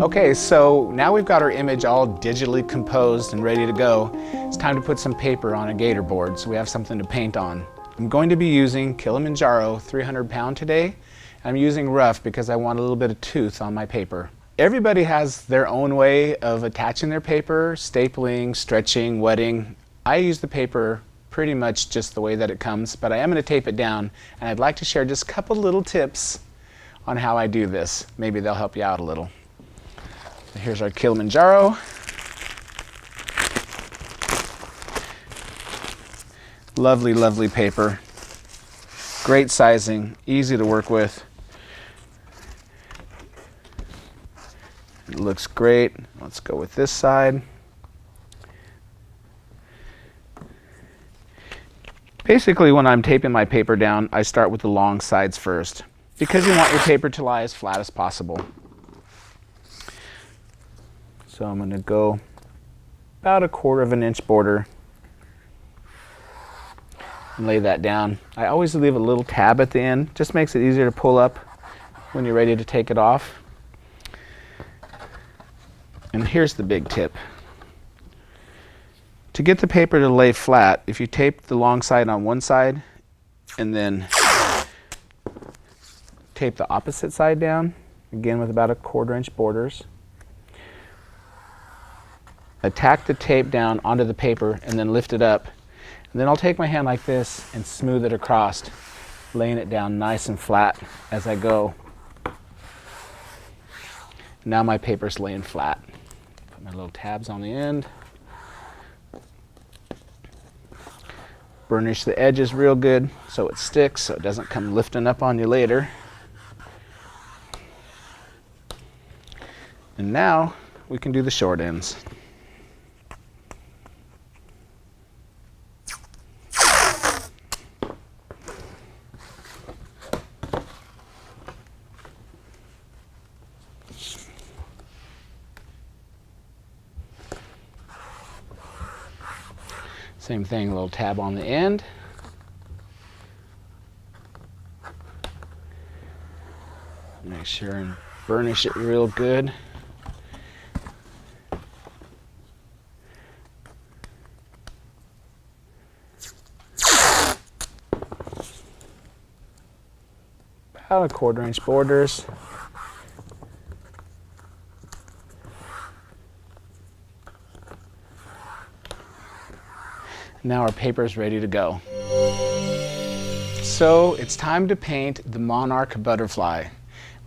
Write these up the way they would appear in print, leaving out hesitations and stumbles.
Okay, so now we've got our image all digitally composed and ready to go. It's time to put some paper on a gator board so we have something to paint on. I'm going to be using Kilimanjaro 300 pound today. I'm using rough because I want a little bit of tooth on my paper. Everybody has their own way of attaching their paper, stapling, stretching, wetting. I use the paper pretty much just the way that it comes, but I am going to tape it down, and I'd like to share just a couple little tips on how I do this. Maybe they'll help you out a little. Here's our Kilimanjaro. Lovely, lovely paper. Great sizing, easy to work with. It looks great. Let's go with this side. Basically, when I'm taping my paper down, I start with the long sides first, because you want your paper to lie as flat as possible. So I'm going to go about 1/4 inch border and lay that down. I always leave a little tab at the end, just makes it easier to pull up when you're ready to take it off. And here's the big tip. To get the paper to lay flat, if you tape the long side on one side and then tape the opposite side down, again with about 1/4 inch borders, attack the tape down onto the paper and then lift it up. And then I'll take my hand like this and smooth it across, laying it down nice and flat as I go. Now my paper's laying flat. Put my little tabs on the end. Burnish the edges real good so it sticks, so it doesn't come lifting up on you later. And now we can do the short ends. Same thing, a little tab on the end. Make sure and burnish it real good. About 1/4 inch borders. Now our paper is ready to go. So it's time to paint the monarch butterfly.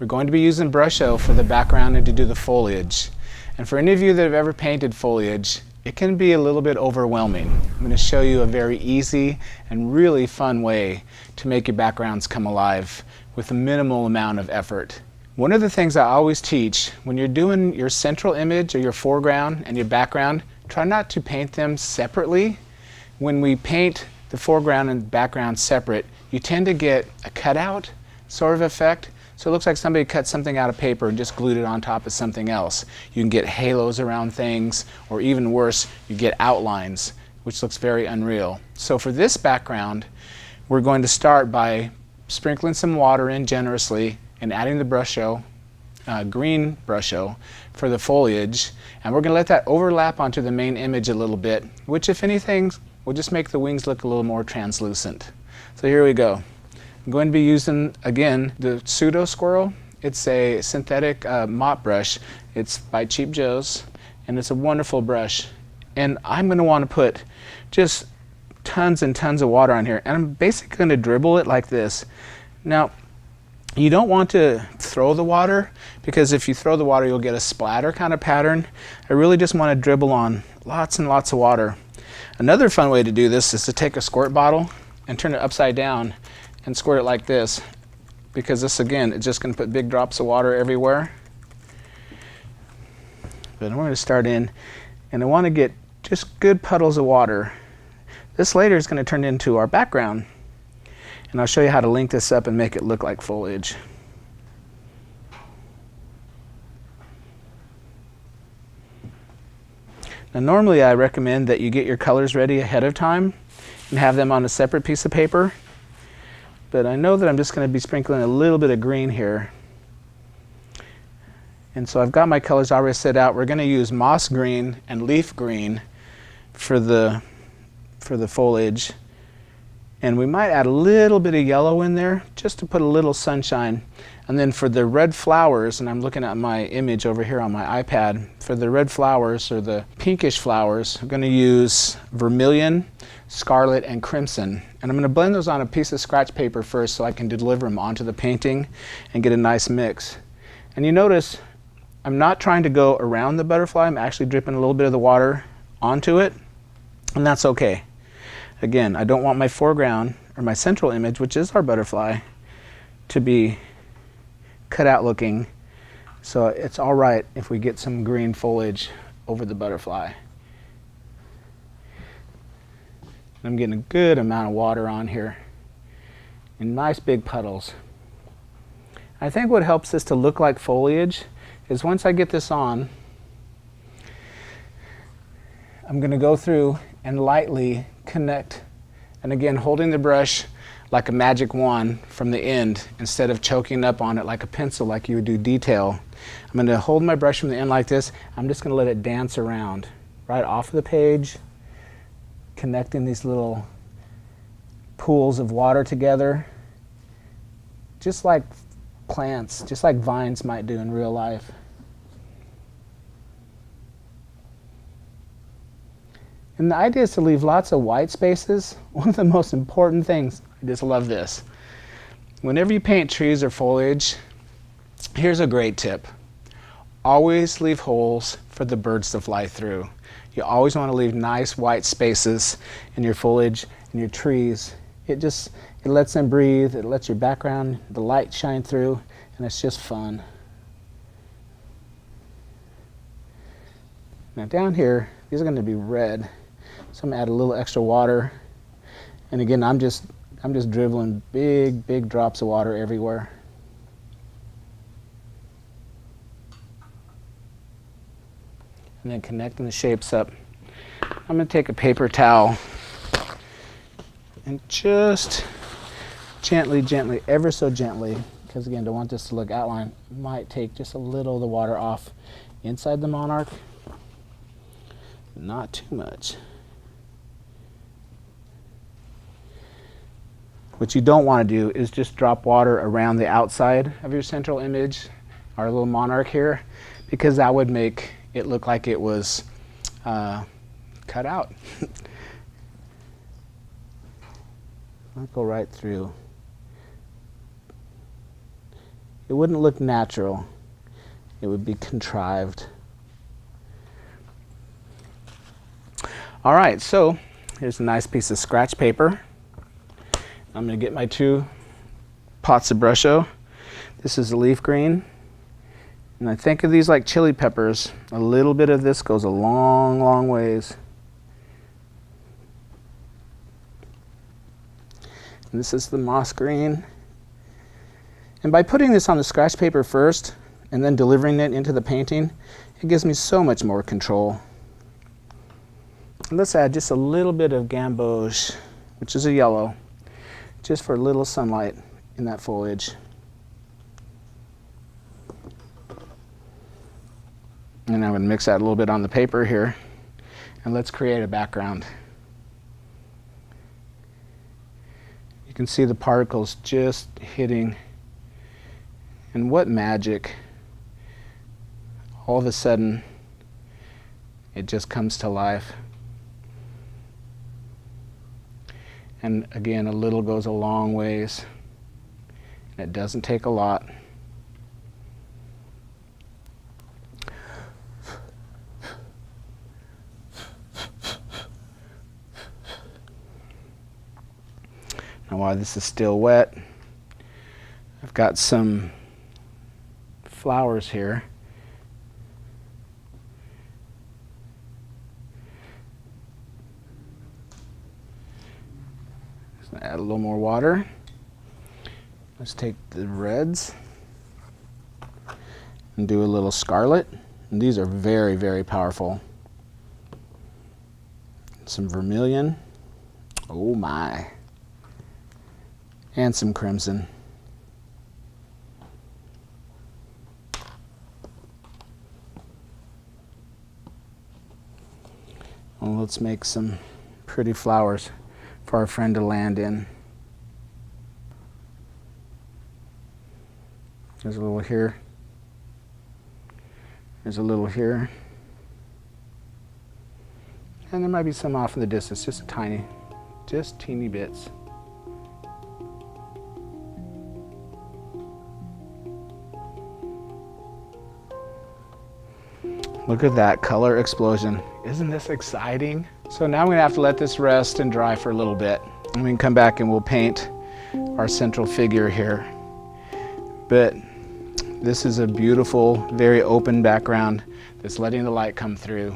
We're going to be using Brush-O for the background and to do the foliage. And for any of you that have ever painted foliage, it can be a little bit overwhelming. I'm going to show you a very easy and really fun way to make your backgrounds come alive with a minimal amount of effort. One of the things I always teach when you're doing your central image or your foreground and your background, try not to paint them separately. When we paint the foreground and background separate, you tend to get a cutout sort of effect. So it looks like somebody cut something out of paper and just glued it on top of something else. You can get halos around things, or even worse, you get outlines, which looks very unreal. So for this background, we're going to start by sprinkling some water in generously and adding the Brush-O, green Brush-O for the foliage. And we're going to let that overlap onto the main image a little bit, which if anything, will just make the wings look a little more translucent. So here we go. I'm going to be using, again, the Pseudo Squirrel. It's a synthetic mop brush. It's by Cheap Joe's, and it's a wonderful brush. And I'm going to want to put just tons and tons of water on here, and I'm basically going to dribble it like this. Now, you don't want to throw the water, because if you throw the water, you'll get a splatter kind of pattern. I really just want to dribble on lots and lots of water. Another fun way to do this is to take a squirt bottle and turn it upside down and squirt it like this, because this, again, it's just going to put big drops of water everywhere. But I'm going to start in, and I want to get just good puddles of water. This later is going to turn into our background, and I'll show you how to link this up and make it look like foliage. Now normally I recommend that you get your colors ready ahead of time and have them on a separate piece of paper. But I know that I'm just going to be sprinkling a little bit of green here. And so I've got my colors already set out. We're going to use moss green and leaf green for the foliage. And we might add a little bit of yellow in there just to put a little sunshine. And then for the red flowers, and I'm looking at my image over here on my iPad, for the red flowers or the pinkish flowers, I'm going to use vermilion, scarlet, and crimson. And I'm going to blend those on a piece of scratch paper first so I can deliver them onto the painting and get a nice mix. And you notice I'm not trying to go around the butterfly. I'm actually dripping a little bit of the water onto it, and that's okay. Again, I don't want my foreground or my central image, which is our butterfly, to be cut out looking. So it's all right if we get some green foliage over the butterfly. I'm getting a good amount of water on here in nice big puddles. I think what helps this to look like foliage is once I get this on, I'm going to go through and lightly connect, and again holding the brush like a magic wand from the end instead of choking up on it like a pencil like you would do detail. I'm going to hold my brush from the end like this. I'm just going to let it dance around right off of the page, connecting these little pools of water together, just like plants, just like vines might do in real life. And the idea is to leave lots of white spaces. One of the most important things, I just love this. Whenever you paint trees or foliage, here's a great tip. Always leave holes for the birds to fly through. You always want to leave nice white spaces in your foliage and your trees. It lets them breathe, it lets your background, the light shine through, and it's just fun. Now down here, these are going to be red. So I'm going to add a little extra water. And again, I'm just dribbling big drops of water everywhere. And then connecting the shapes up. I'm going to take a paper towel and just gently, ever so gently, because again, don't want this to look outlined, might take just a little of the water off inside the monarch. Not too much. What you don't want to do is just drop water around the outside of your central image, our little monarch here, because that would make it look like it was cut out. I'll go right through. It wouldn't look natural. It would be contrived. All right, so here's a nice piece of scratch paper. I'm going to get my 2 pots of Brusho. This is a leaf green. And I think of these like chili peppers. A little bit of this goes a long ways. And this is the moss green. And by putting this on the scratch paper first and then delivering it into the painting, it gives me so much more control. And let's add just a little bit of gamboge, which is a yellow, just for a little sunlight in that foliage. And I'm going to mix that a little bit on the paper here, and let's create a background. You can see the particles just hitting, and what magic. All of a sudden, it just comes to life. And again, a little goes a long ways. And it doesn't take a lot. Now while this is still wet, I've got some flowers here. Add a little more water. Let's take the reds and do a little scarlet. And these are very powerful. Some vermilion. Oh my. And some crimson. Well, let's make some pretty flowers for our friend to land in. There's a little here. There's a little here. And there might be some off in the distance, just teeny bits. Look at that color explosion. Isn't this exciting? So now I'm gonna have to let this rest and dry for a little bit. And we can come back and we'll paint our central figure here. But this is a beautiful, very open background that's letting the light come through.